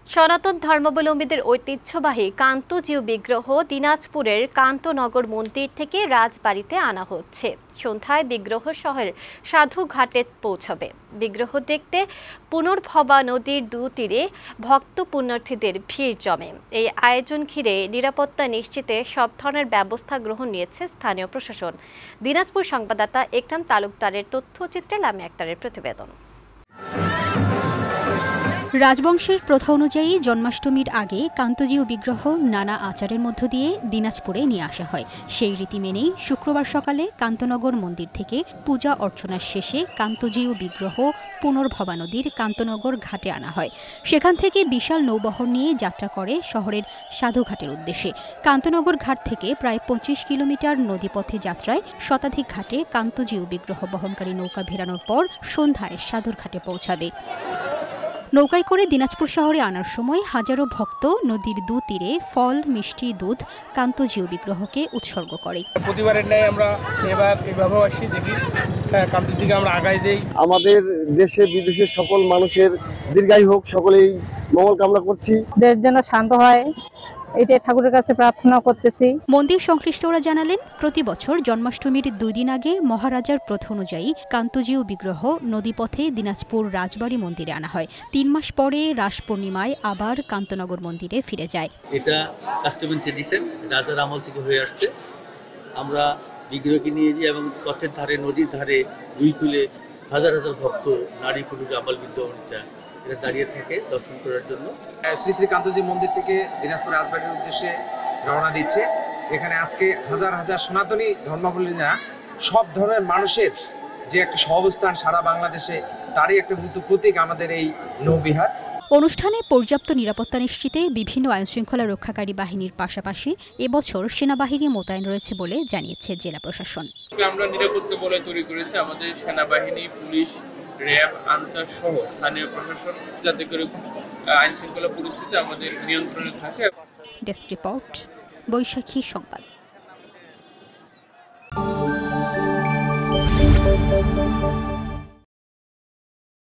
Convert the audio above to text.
সনাতন ধর্মাবলম্বীদের ঐতিহ্যবাহী কান্তজিউ বিগ্রহ দিনাজপুরের কান্তনগর মন্দির থেকে রাজবাড়িতে আনা হচ্ছে। সন্ধ্যায় বিগ্রহ শহরের সাধুঘাটে পৌঁছবে। বিগ্রহ দেখতে পুনর্ভবা নদীর দুতীরে ভক্ত পুণ্যার্থীদের ভিড় জমে। এই আয়োজন ঘিরে নিরাপত্তা নিশ্চিতে সব ধরনের ব্যবস্থা গ্রহণ নিয়েছে স্থানীয় প্রশাসন। দিনাজপুর সংবাদদাতা একরাম তালুকদারের তথ্যচিত্রে লামিয়া আক্তারের প্রতিবেদন। রাজবংশের প্রথা অনুযায়ী জন্মাষ্টমীর আগে কান্তজিউ বিগ্রহ নানা আচারের মধ্য দিয়ে দিনাজপুরে নিয়ে আসা হয়। সেই রীতি মেনেই শুক্রবার সকালে কান্তনগর মন্দির থেকে পূজা অর্চনার শেষে কান্তজিউ বিগ্রহ পুনর্ভবা নদীর কান্তনগর ঘাটে আনা হয়। সেখান থেকে বিশাল নৌবহর নিয়ে যাত্রা করে শহরের সাধুঘাটের উদ্দেশ্যে। কান্তনগর ঘাট থেকে প্রায় ২৫ কিলোমিটার নদীপথে যাত্রায় শতাধিক ঘাটে কান্তজিউ বিগ্রহ বহনকারী নৌকা ভেড়ানোর পর সন্ধ্যায় সাধুরঘাটে পৌঁছাবে। নৌকায় করে দিনাজপুর শহরে আনার সময় হাজারো ভক্ত নদীর দুতীরে ফল, মিষ্টি, দুধ কান্তজিউ বিগ্রহকে উৎসর্গ করে। প্রতিবারের ন্যায় আমরা এবার এইভাবে আসি, দেখি কান্তজিকে আমরা আগাই দেই। আমাদের দেশে বিদেশে সকল মানুষের দীর্ঘায়ু হোক, সকলেই মঙ্গল কামনা করছি। দেশ যেন শান্ত হয়, এটাই ঠাকুরের কাছে প্রার্থনা করতেছি। মন্দির সংশ্লিষ্টরা জানালেন, প্রতি বছর জন্মাষ্টমীর ২ দিন আগে মহারাজার প্রথা অনুযায়ী কান্তজিউ বিগ্রহ নদীপথে দিনাজপুর রাজবাড়ি মন্দিরে আনা হয়। ৩ মাস পরে রাস পূর্ণিমায় আবার কান্তনগর মন্দিরে ফিরে যায়। এটা কাস্টম ট্রেডিশন, রাজার আমল থেকে হয়ে আসছে। আমরা বিগ্রহকে নিয়ে যাই এবং পথের ধারে, নদীর ধারে, দুই কূলে হাজার হাজার ভক্ত, নারী পুরুষ, আবাল বৃদ্ধ বনিতা এটা দাঁড়িয়ে থাকে দর্শন করার জন্য। শ্রী শ্রী কান্তজিউ মন্দির থেকে দিনাজপুর রাজবাড়ির উদ্দেশ্যে রওনা দিচ্ছে। এখানে আজকে হাজার হাজার সনাতনী ধর্মাবলম্বীরা, সব ধরনের মানুষের যে একটা সহাবস্থান সারা বাংলাদেশে, তারই একটা মূর্ত প্রতীক আমাদের এই নৌবিহার। অনুষ্ঠানে পর্যাপ্ত নিরাপত্তা নিশ্চিতে বিভিন্ন আইনশৃঙ্খলা রক্ষাকারী বাহিনীর পাশাপাশি এবছর সেনাবাহিনী মোতায়েন রয়েছে বলে জানিয়েছে জেলা প্রশাসন। আমরা নিরাপত্তা বলয় তৈরি করেছি আমাদের সেনাবাহিনী, পুলিশ, র্যাব, আনসার সহ স্থানীয় প্রশাসন, যাতে করে আইন শৃঙ্খলা পরিস্থিতি আমাদের নিয়ন্ত্রণে থাকে। ডেস্ক রিপোর্ট, বৈশাখী সংবাদ।